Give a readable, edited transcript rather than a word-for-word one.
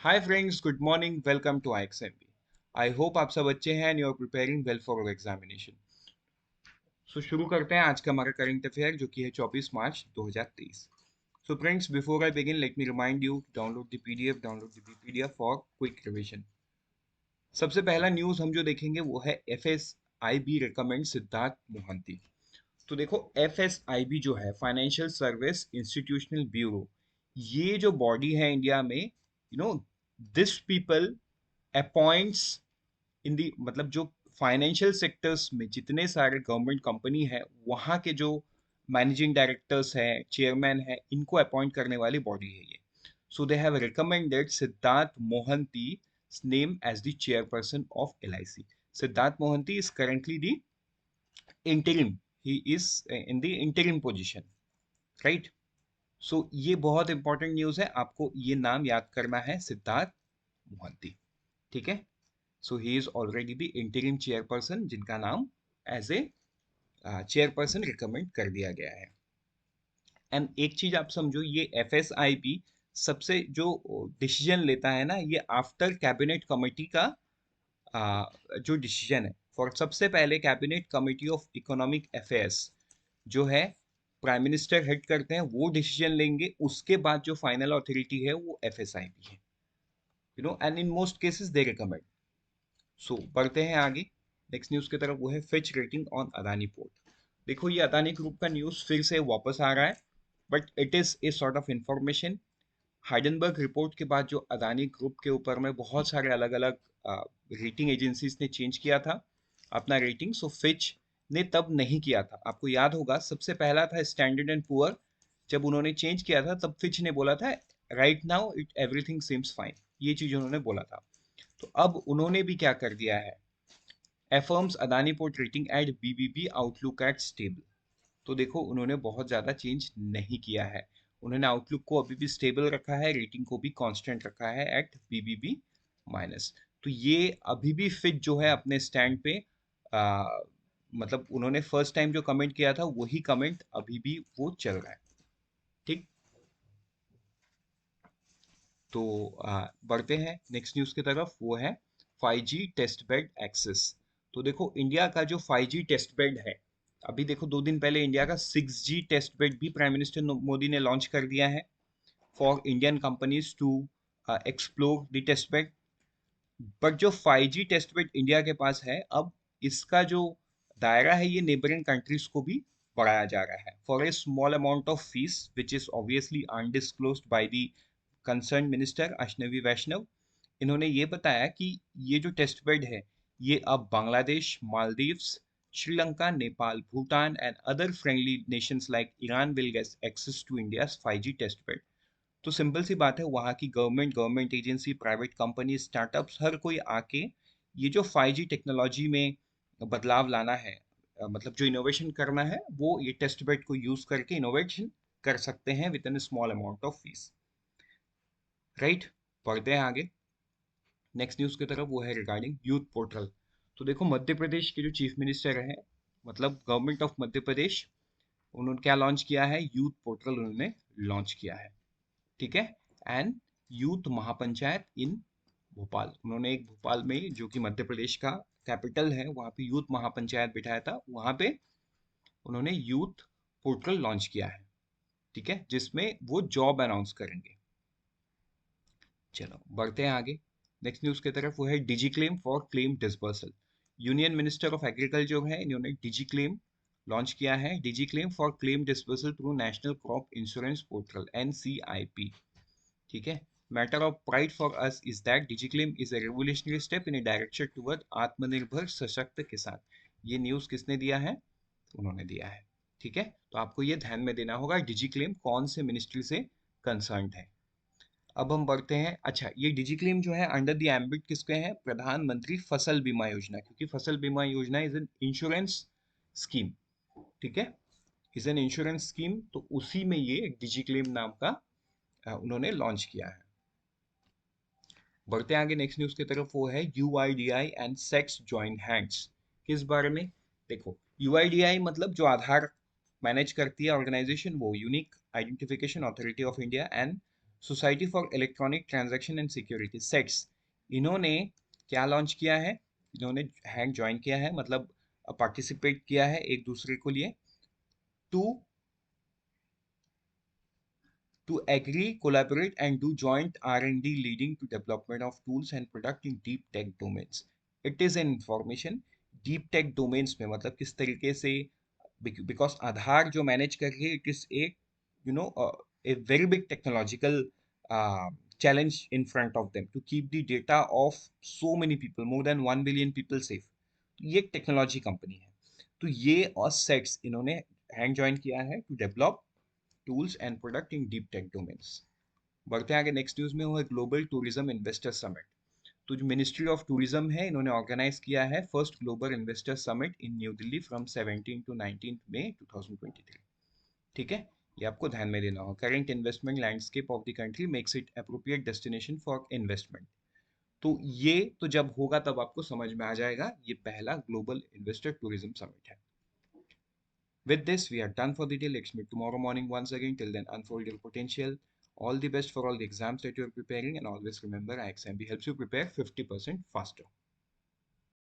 Hi friends, good morning, welcome to IXMB। I hope आप सब अच्छे हैं and you are preparing well for your examination. So शुरू करते हैं आज का हमारा करंट अफेयर जो कि है 24 मार्च 2023। So friends, before I begin let me remind you download the PDF, download the PDF for quick revision. सबसे पहला न्यूज़ हम जो देखेंगे वो है FSIB रिकमेंड सिद्धार्थ मोहंती। तो देखो, FSIB जो है फाइनेंशियल सर्विस इंस्टीट्यूशनल ब्यूरो, ये जो बॉडी है इंडिया में, दिस पीपल अपॉइंट्स इन दी, मतलब जो फाइनेंशियल सेक्टर्स में जितने सारे गवर्नमेंट कंपनी है वहाँ के जो मैनेजिंग डायरेक्टर्स हैं, चेयरमैन है, इनको अपॉइंट करने वाली बॉडी है ये। So they have recommended Siddharth Mohanty name as the chairperson of LIC। Siddharth Mohanty is currently the interim, he is in the interim position, right. So ये बहुत इंपॉर्टेंट न्यूज़ है, आपको ये नाम याद करना है, सिद्धार्थ मोहंती। ठीक है। So he is already the interim chairperson जिनका नाम एज ए चेयरपर्सन रिकमेंड कर दिया गया है। एंड एक चीज आप समझो, ये FSIB सबसे जो डिसीजन लेता है ना, ये आफ्टर कैबिनेट कमेटी का जो डिसीजन है। फॉर सबसे पहले cabinet committee of economic affairs जो है, प्राइम मिनिस्टर हेड करते हैं, वो डिसीजन लेंगे, उसके बाद जो फाइनल अथॉरिटी है वो FSIB है। And in most cases they recommend. So बढ़ते हैं आगे नेक्स्ट न्यूज की तरफ, वो है Fitch rating on Adani port. देखो, ये अदानी ग्रुप का न्यूज फिर से वापस आ रहा है, but it is a sort of information. हाइडनबर्ग report के बाद जो अदानी ग्रुप के ऊपर में बहुत सारे अलग अलग रेटिंग एजेंसीज ने चेंज किया था अपना रेटिंग। सो फिच ने तब नहीं किया था, आपको याद होगा, सबसे पहला था स्टैंडर्ड एंड पुअर। जब उन्होंने चेंज किया था तब फिच ने बोला था right now it everything seems fine, ये चीज उन्होंने बोला था। तो अब उन्होंने भी क्या कर दिया है, affirms Adani Port rating at BBB outlook at stable। तो देखो, उन्होंने बहुत ज़्यादा चेंज नहीं किया है, उन्होंने आउटलुक को अभी भी स्टेबल रखा है, रेटिंग को भी कांस्टेंट रखा है एट BBB माइनस। तो ये अभी भी फिट जो है अपने स्टैंड पे, आ, मतलब उन्होंने फर्स्ट टाइम जो कमेंट किया था वही कमेंट अभी भी वो चल रहा है। ठीक। तो बढ़ते हैं नेक्स्ट न्यूज़ की तरफ, वो है 5G टेस्ट बेड एक्सेस। तो देखो, इंडिया का जो 5G टेस्ट बेड है, अभी देखो 2 दिन पहले इंडिया का 6G टेस्ट बेड भी प्राइम मिनिस्टर मोदी ने लॉन्च कर दिया है for Indian companies to explore the test bed. But जो 5G टेस्ट बेड इंडिया के पास है, अब इसका जो दायरा है ये नेबरिंग कंट्रीज को भी बढ़ाया जा रहा है for a small amount of fees which is obviously undisclosed by the concern minister Ashwini Vaishnaw. इन्होंने ये बताया कि ये जो टेस्ट बेड है, ये अब Bangladesh, Maldives, Sri Lanka, Nepal, Bhutan and other friendly nations like Iran will get access to India's 5G test bed. तो सिंपल सी बात है, वहाँ की government agency, private company, startups, हर कोई आके ये जो 5G टेक्नोलॉजी में बदलाव लाना है, मतलब जो इनोवेशन करना है, वो ये टेस्ट बेड को यूज करके इनोवेशन कर सकते हैं with in small amount of fees, right. बढ़ते हैं आगे नेक्स्ट न्यूज़ की तरफ, वो है रिगार्डिंग यूथ पोर्टल। तो देखो, मध्य प्रदेश के जो चीफ मिनिस्टर हैं, मतलब गवर्नमेंट ऑफ मध्य प्रदेश, उन्होंने क्या लॉन्च किया है, यूथ पोर्टल उन्होंने लॉन्च किया है। ठीक है। एंड यूथ महापंचायत इन भोपाल, उन्होंने एक भोपाल में जो कि मध्य प्रदेश का कैपिटल है, वहाँ पे यूथ महापंचायत बिठाया था, वहाँ पे उन्होंने यूथ पोर्टल लॉन्च किया है। ठीक है, जिसमें वो जॉब अनाउंस करेंगे। चलो बढ़ते हैं आगे नेक्स्ट न्यूज़ की तरफ, वो है digi claim for claim disbursal. Union minister of agriculture है, इन्होंने डिजी क्लेम लॉन्च किया है, digi claim for claim disbursal through national crop insurance portal NCIP। ठीक है। Matter of pride for us is that DigiClaim is a revolutionary step in a direction toward Atmanirbhar सशक्त किसान। ये news किसने दिया है, उन्होंने दिया है। ठीक है। तो आपको ये ध्यान में देना होगा डिजिक्लेम कौन से मिनिस्ट्री से कंसर्न्ड है। अब हम बढ़ते हैं, अच्छा, ये डिजिक्लेम जो है अंडर द एम्बिट किसके हैं, प्रधानमंत्री फसल बीमा योजना, क्योंकि फसल बीमा योजना इज एन इंश्योरेंस स्कीम। ठीक है, इज एन इंश्योरेंस स्कीम, तो उसी में ये डिजिक्लेम नाम का उन्होंने लॉन्च किया है। बढ़ते आगे नेक्स्ट न्यूज की तरफ, वो है UIDI and sex join hands. किस बारे में, देखो, UIDI मतलब जो आधार मैनेज करती है ऑर्गेनाइजेशन, वो unique identification authority of India, and society for electronic transaction and security, sets, इन्होंने क्या लॉन्च किया है? इन्होंने हैंड ज्वाइन किया है, मतलब पार्टिसिपेट किया है एक दूसरे को लिए, to agree, collaborate, and do joint R&D leading to development of tools and product in deep tech domains. It is an information deep tech domains में, मतलब किस तरीके से, because आधार जो मैनेज कर रही है, it is a you know a very big technological challenge in front of them to keep the data of so many people, more than 1 billion people safe. तो ये एक टेक्नोलॉजी कंपनी है, तो ये और सेट्स इन्होंने हैंड ज्वाइन किया है to develop tools and product in deep tech domains. बढ़ते हैं आगे, नेक्स्ट न्यूज में, वो है ग्लोबल टूरिज्म इन्वेस्टर समिट। तो जो मिनिस्ट्री ऑफ टूरिज्म है, इन्होंने ऑर्गेनाइज किया है first global investor summit in new Delhi from 17 to 19 मई 2023। ठीक है, ये आपको ध्यान में देना होगा। Current investment landscape of the country makes it appropriate destination for investment. तो ये तो जब होगा तब आपको समझ में आ जाएगा, ये पहला ग्लोबल इन्वेस्टर टूरिज्म समिट है। With this, we are done for the day. Let's meet tomorrow morning once again. Till then, unfold your potential. All the best for all the exams that you're preparing, and always remember, IXMB helps you prepare 50% faster.